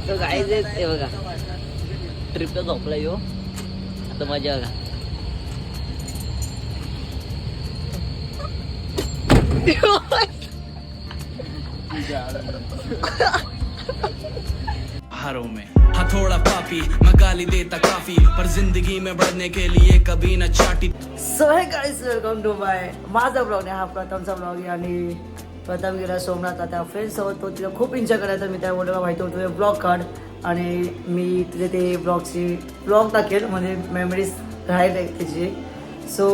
तो गाईज ते बघा ट्रिपला झोपला यो आता मजा बघा. हारों में हथौड़ा पापी मैं गाली देता काफी पर जिंदगी में बढ़ने के लिए कभी न चाटी. सो हे गाईज वेलकम टू माय माझा ब्लॉग हा प्रथमचा ब्लॉग आहे आणि प्रथम गेला सोमनाथ आता फ्रेंड्स सोबत तो तिला खूप एन्जॉय करायचा. मी त्या बोलला माहिती होतो ब्लॉग काढ आणि मी तुझे ते ब्लॉग टाकेल म्हणजे मेमरीज राहील त्याची. सो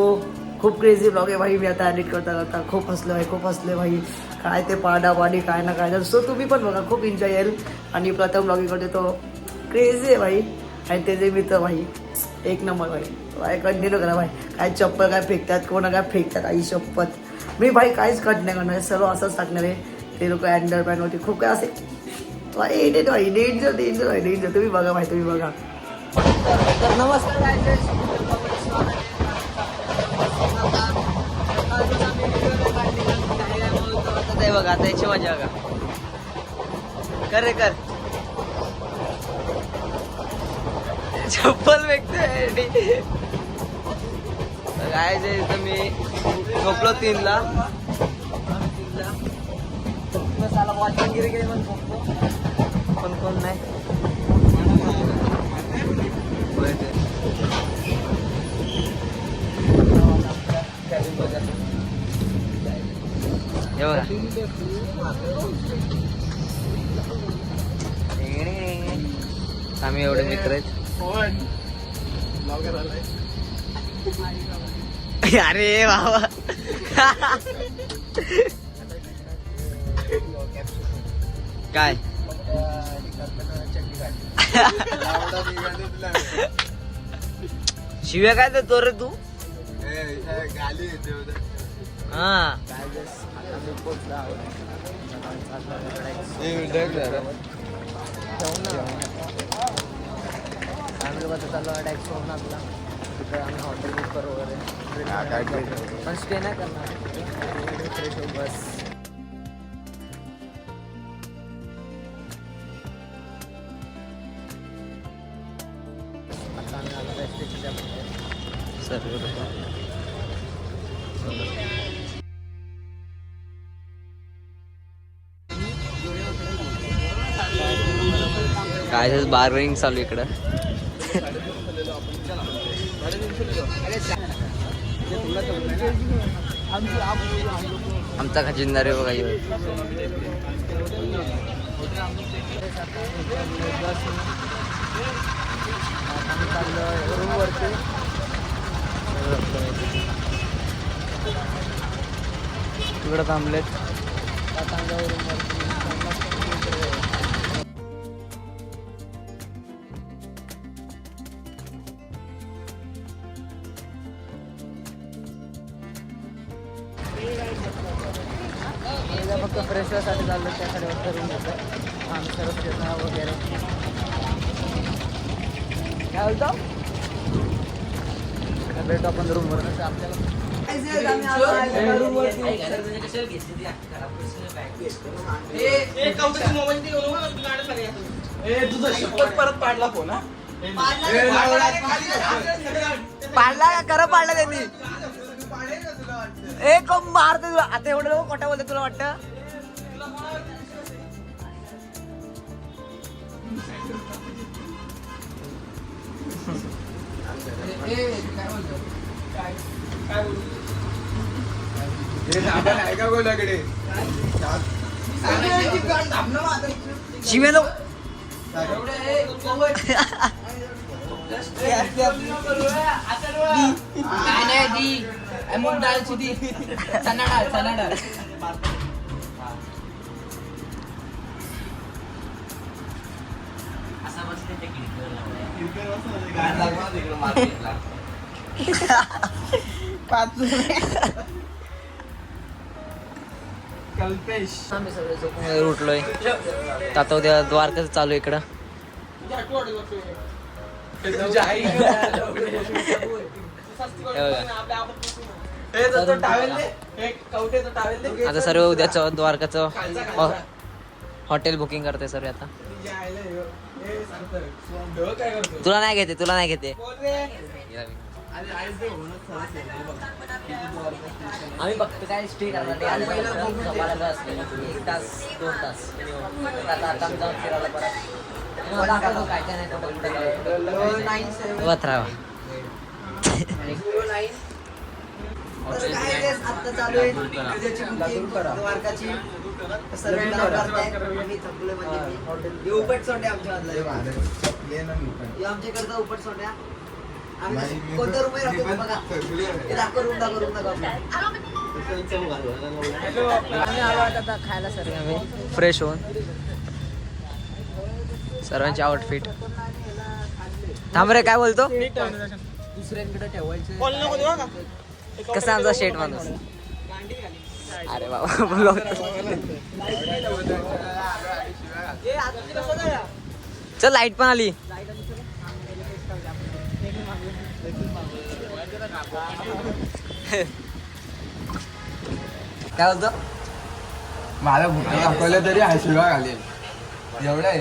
खूप क्रेझी ब्लॉग आहे भाई. मी आता एडिट करता खूप हसलो आहे भाई. काय ते पाडी काय ना काय. सो तुम्ही पण बघा खूप एन्जॉय येईल. आणि प्रथम ब्लॉगिंग करते तो क्रेझी आहे भाई आणि त्याचे मित्र भाई एक नंबर भाई कंटिन्यू करा भाई. काय चप्पल काय फेकतात कोणा काय फेकतात आई शपथ. मी भाई काहीच कट नाही करणार सर्व असंच टाकणार आहे. ते लोक अँडर पॅनवरती खूप काय असे भाई डेंजर. तुम्ही बघा भाई तुम्ही बघा. तर नमस्कार ते बघा आता याची मजा बघा. कर रे कर. चप्पल भेटते काय जे इथं मी झोपलो 3ला. साला वॉचमॅनगिरी केली पण झोपलो पण कोण नाही. हे बघा आम्ही एवढे मित्र आहेत. अरे बाबा काय शिव्या काय देतो रे तू. हा चालू आहे टॅक्स होऊन आपला तिकडे आम्ही हॉटेल बुक करू वगैरे पण स्टे नाही करणार. फ्रेश होऊ बस. आता आम्ही आलो स्टेशनच्या काय बार्गेनिंग चालू इकडं. आमचा खजिनदार आहे बघा. रूमवरती तिकडं थांबलेत. फक्त फ्रेशसाठी चाललं त्याकडे करून घेतो आम्ही सर्व घेतो वगैरे. काय बोलतो भेटू आपण रूमवर. पाडला फोन पाडला का खरं पाडला त्यांनी. एक मारते तुला आता एवढं लोक खोटा बोलते तुला वाटतं. शिवे लो मूग डाळची ती चना डाळ आम्ही सगळे झोपून उठलोय. आता उद्या द्वारकाच चालू इकडं. आता सर्व उद्याचं द्वारकाचं हॉटेल बुकिंग करते सर आता. तुला नाही घेते तुला नाही घेते. आम्ही बघतो काय स्टे करणार 1 तास 2 तास आता जाऊन फिरायला परत काय काय नाही वथरावा. आता चालू आहे उद्याची बुकिंग द्वारकाची. सर्वांना करताय मी थकलोय म्हणजे उपट सोंड्या आमच्या आमच्याकडचा उपट सोंड्या. आम्ही कोणत्या रूम राहतो बघा. दाखव रूम दाखव रूम दाखव. आम्ही आलो आता खायला सर आम्ही फ्रेश होऊन सर्वांचे आउटफिट. थांब रे काय बोलतो दुसऱ्यांकडे ठेवायचं. कसा आमचा शेट माणूस. अरे बाबा बोलो चल लाईट पण आली. काय बोलतो मला भूक दाखवलं तरी हशिवा घालेल एवढं आहे.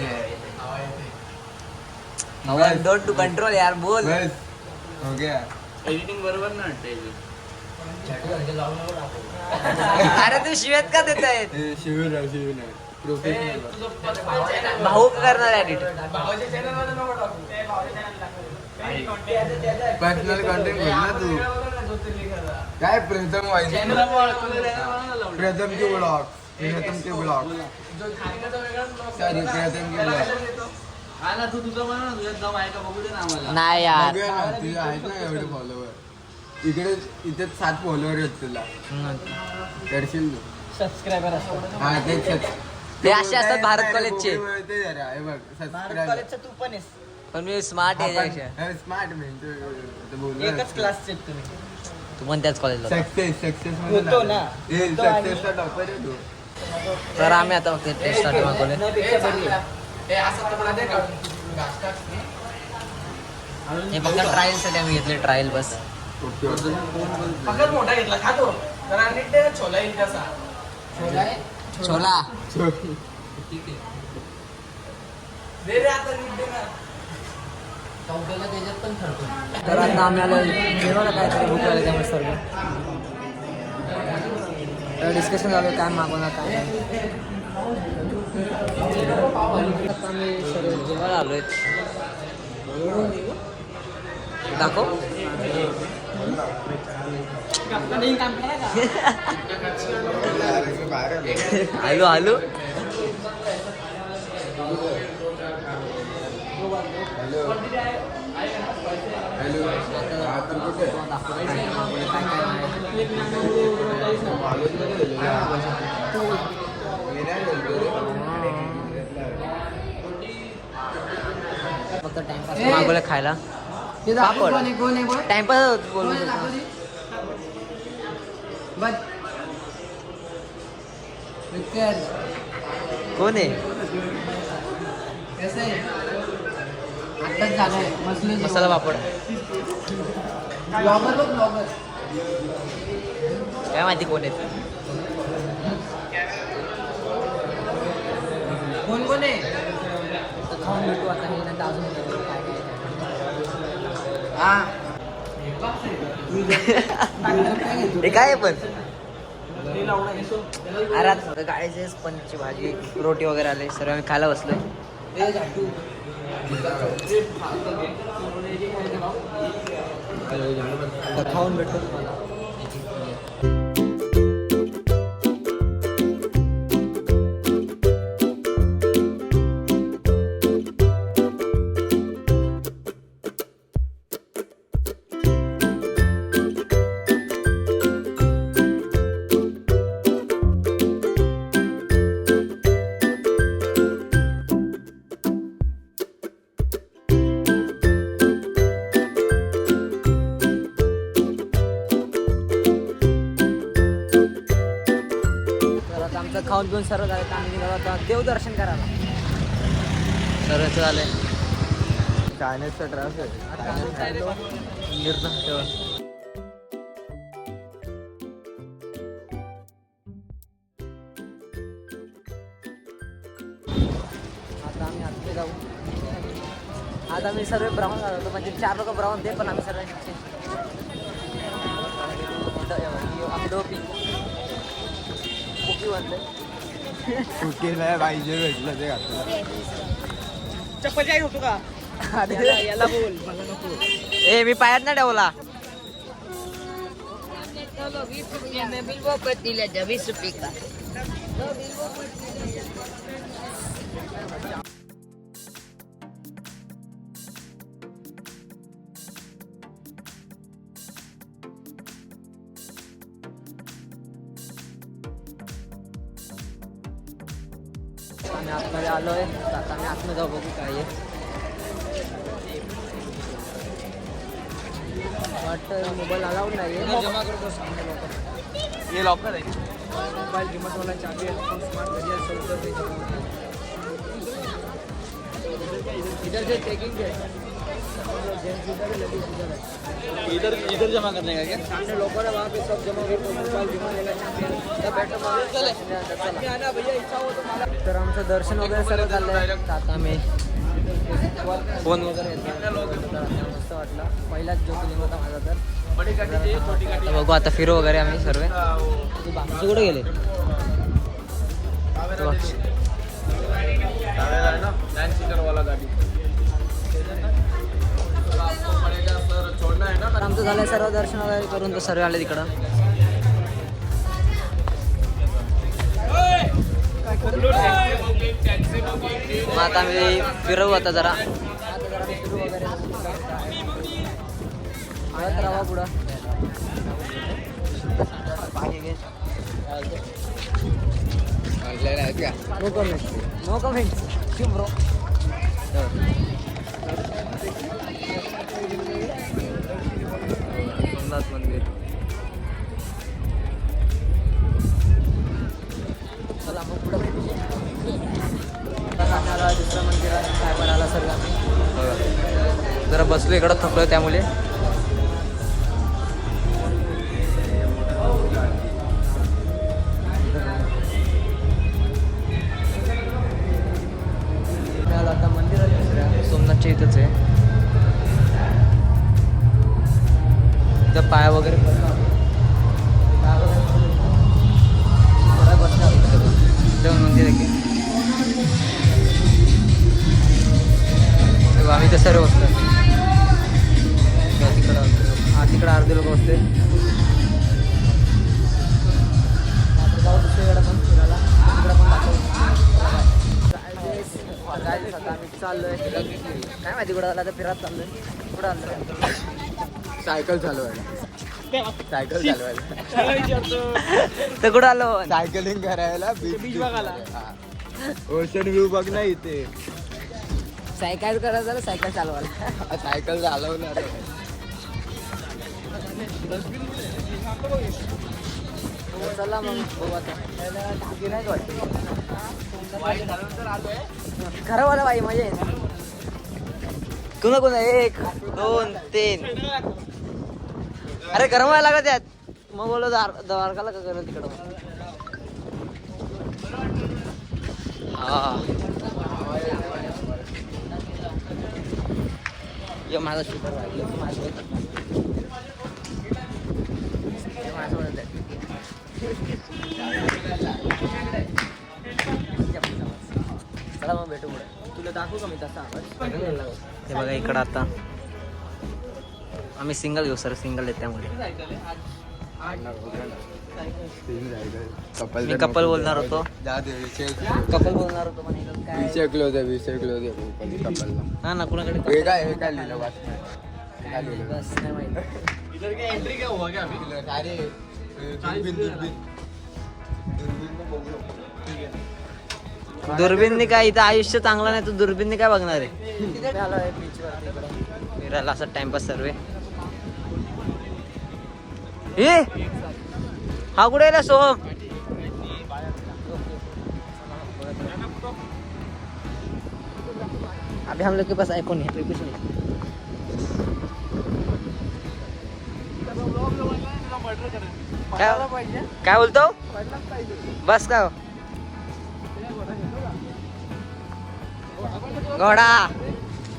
डोंट टू कंट्रोल यार बोल. बस हो गया. एडिटिंग बरोबर ना वाटतं. अरे तू शिवेत का देत आहेत शिवीर प्रोफेशनल भाऊ का करणार एडिट. पर्सनल कंटेंट घे ना तू. काय प्रथम व्हायचं प्रथम के ब्लॉग प्रथम के ब्लॉग सॉरी प्रथम के ब्लॉग. हा ना तू तुझं म्हणा ना तुझ्यात दम आहे का बघू दे ना आम्हाला. नाही यार बघूया ना तुझे आहेत ना एवढे फॉलोवर. इथे 7 फॉलोवर आहेत तुला. करशील तू सबस्क्रायबर हा ते ते असे असतात भारत कॉलेजचे. हे बघ सबस्क्राईब तू पण आहेस. पण मी स्मार्ट आहे स्मार्ट मेन एकच क्लासचे तुम्ही. तू पण त्याच कॉलेजला. सक्सेस होतो ना. सक्सेसचा टॉपर आहे तू. तर आम्ही आता फक्त टेस्ट साठी मागवले. हे फक्त ट्रायल साठी आम्ही घेतले ट्रायल बस. फक्त मोठा घेतला खातो जरा नीट छोला येईल कसा. छोला ठीक आहे दे रे आता नीट दे ना. त्याच्यात पण ठरतो. तर आता आम्ही आलो जेवायला काहीतरी भूक लागली त्यामुळे सर्व तर डिस्कशन झालं काय मागवणार काय नाही. आता आम्ही सर्व जेवायला आलोय. दाखव आलो आलो. फक्त टाइमपास मागवलं खायला. टाइमपास बोलू कोण आहे. मसाला पापड काय माहिती कोण आहे. कोण आहे. खाऊन भेटू आता हे नंतर अजून काय हे काय आहे पण. अरे आता गाडीचे स्पंजची भाजी रोटी वगैरे आले सर्व आम्ही खायला बसलोय. खाऊन भेटतो तुम्हाला. खाऊन पिऊन सर्व झालं. आम्ही निघालो आता देवदर्शन करायला. सर्वच झालंय. चायनीजचा त्रास आहे. जाऊ. आज आम्ही सर्व ब्राऊन घालतो, म्हणजे 4 लोक ब्राऊन दे, पण आम्ही सर्व आम्ही दोघी कुकी बनले. कुठे नाही पाहिजे भेटलं ते घातलं. चप्पल जाईल होतो का याला बोल मला नको. ए मी पायात नाही ठेवला. आम्ही आतमध्ये आलोय, आता आम्ही आतमध्ये जाऊ बघू काय आहे. वाटतं मोबाईल अलाउड नाही आहे. जमा करतो हे लॉकर आहे. मोबाईल रिमोटवाला चाबी आहे, स्मार्ट घरी असेल तर इधर से चेकिंग है. इधर जमा करने का क्या? सामने लोगों ने वहाँ पे सब जमा हुए मोबाईल रिमोटवाला चाबी आहे. त्या बैठो चले आना भैया, इच्छा हो तो मला. तर आमचं दर्शन वगैरे सर्व चाललंय. आता आम्ही फोन वगैरे मस्त वाटलं. पहिलाच ज्योतिर्लिंग होता माझा. तर आता बघू, आता फिरू वगैरे आम्ही सर्व. बाकीचे कुठे गेले? तर आमचं झालंय सर्व दर्शन वगैरे करून, तर सर्व आले तिकडं. मग आता आम्ही फिरवू आता जरा फिरू वगैरे. आळत राहा पुढं. No comments, no comments. क्यों ब्रो? सोमनाथ मंदिर. चला मग पुढं आम्हाला दुसरं मंदिरात काय बनायला सर्व आम्ही जरा बसलो इकडं, थकलो त्यामुळे. आता मंदिरात दुसऱ्या सोमनाथच्या इथंच आहे. इथं पाया वगैरे बसणार मंदिर आहे की आम्ही तर सर्व बसतो. तिकडं अर्धे लोक बसते. जाऊ दुसरीकडे पण फिरायला, तिकडं पण आता आम्ही चाललोय. काय माहिती कुठं आला, तर फिरत चाललोय. कुठं आलं? सायकल चालवायला. सायकल चालवायला तर कुठं आलो? सायकलिंग करायला बीच बघायला. ओशन व्ह्यू बघ ना इथे. सायकल करायचं झालं, सायकल चालवायला. सायकल चालवणार. चला मग बघू आता. नाही खरं बाई मजा येत. कोणा कोणा 1 2 3. अरे गरम व्हायला लागत त्यात. मग बोलो द्वारकाला का करेल तिकडं. हा ये माझा शुगर चला मग भेटू पुढे. तुला दाखवू का मी तसा आवाज? हे बघा इकडं आता आम्ही सिंगल घेऊ सर, सिंगल आहेत त्यामुळे. मी कपल बोलणार होतो. कपल बोलणार होतो पण विषय क्लोज आहे कपलला. हा ना, कुणाकडे हे काय लिहिलं वाच. बस नाही माहिती. इधर क्या एंट्री क्या हुआ क्या अभी? अरे दुर्बीननी काय इथं आयुष्य चांगलं नाही, तू दुर्बीननी काय बघणार आहे. आलोय बीचवरती इकडं फिरायला, असं टाइमपास सर्व. ए हा कुठे गेला सोहम? अभी हम लोग के पास आईफोन है, कुछ नहीं. काय बोलतो? बस का घोडा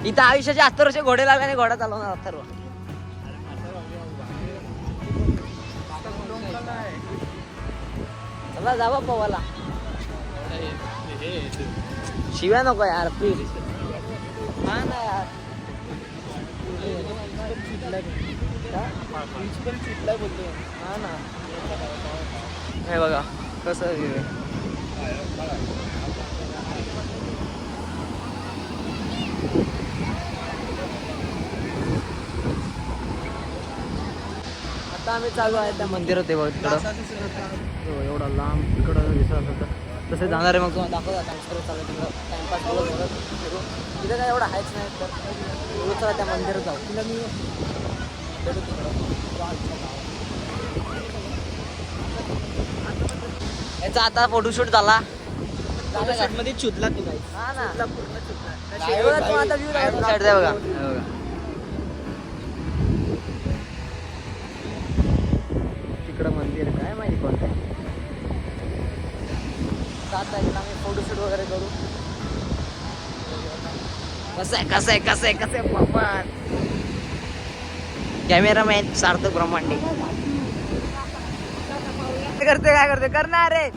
इथं आयुष्याचे 70 वर्ष घोडे लागले आणि घोडा चालवणार अथर्व. चला जावा पवाला. शिव्या नको यार प्लीज. हा ना यार हा ना. हे बघा कसं view आहे. आता आम्ही चालू आहे त्या मंदिरात आहे तिकडं. एवढा लांब तिकडं विश्वास होता तसे जाणार आहे. मग तुम्हाला दाखवता टाइम्स चालू तिकडं टाइमपास करत फिरू. तिथं काय एवढं आहेच नाही तर रोज चला त्या मंदिरात जाऊ. तिला मी भेटू तिकडं. याचा आता फोटोशूट झाला. मध्ये चुतला तू काही हा ना पूर्ण चुतला. एवढा तो आता व्ह्यू साईड आहे बघा. हे बघा तिकडं मंदिर काय माहिती कोणतं आहे. सात तारखेला आम्ही फोटोशूट वगैरे करू. कसं आहे पप्पन कॅमेरामॅन सार्थक ब्रह्मांडे. काय करते करणार रे.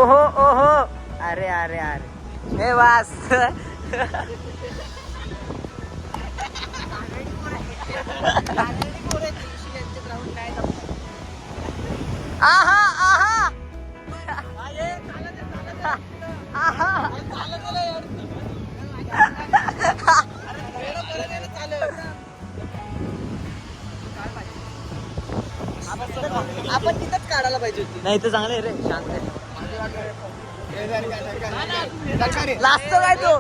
ओहो ओहो अरे अरे अरे हे वास. आहा आहा आहा. आपण तिथंच काढायला पाहिजे होती. नाही तर चांगलं आहे रे शांत आहे. लाजतो काय तो.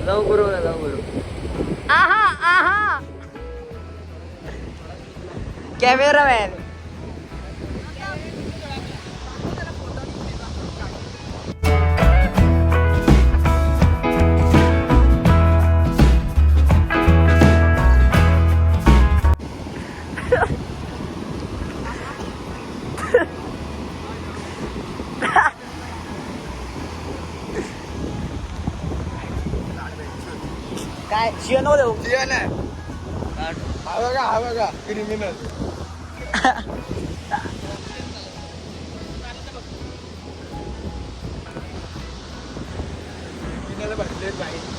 जाऊ गुरु जाऊ गुरु. आहा आहा कॅमेरामॅन. काय शिवण देऊ. हा बघा क्रिमिनल.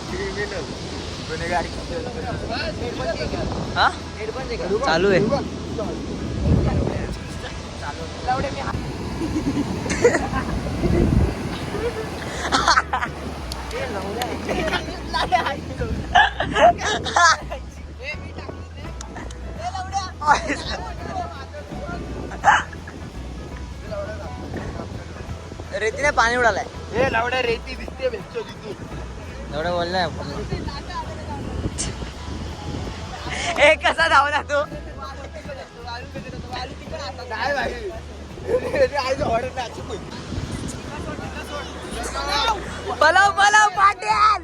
क्रिमिनल गुन्हेगारी. हा चालू आहे. रेतीने पाणी उडालाय. हे लावड्या रेती दिसते भेटतो तिथून. एवढं बोललाय हे कसा धावला तू. काय भाई पलव पलव पाटील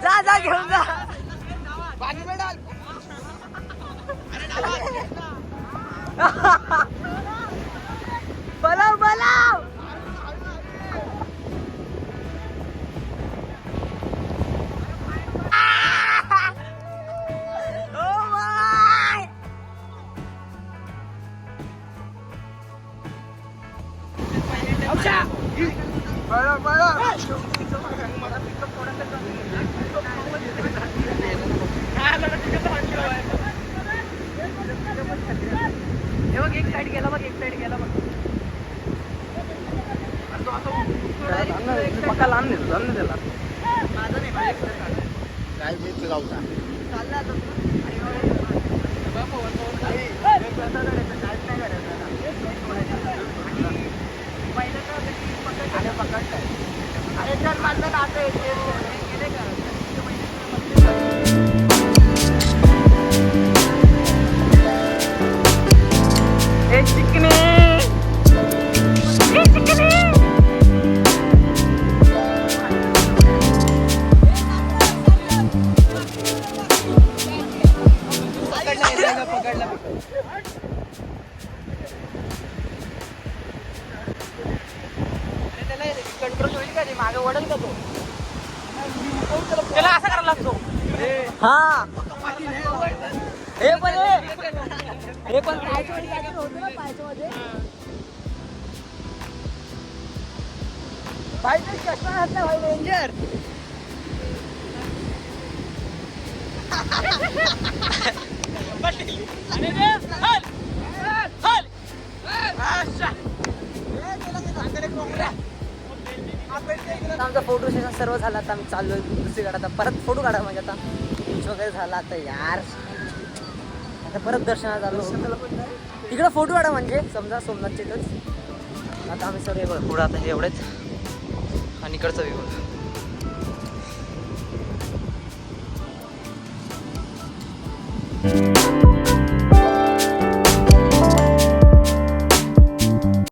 जा जा घेऊन जा. पलव पलव. पक्का लांब नाही त्याला. काय मी लावता एक कंट्रोल होईल का ते मागे वडल का तो त्याला असा करायला लागतो हा हे पण भाई ते चष्मा घातला भाई डेंजर आमचा फोटो सेशन सर्व झाला आता आम्ही चाललोय दुसरीकडे आता परत फोटो काढा म्हणजे आता बीच वगैरे झाला आता यार आता परत दर्शनाला चाललो तिकडं फोटो काढा म्हणजे समजा सोमनाथच्या इथंच आता आम्ही सर्व पुढं आता हे एवढेच आणि इकडचं व्ह्यू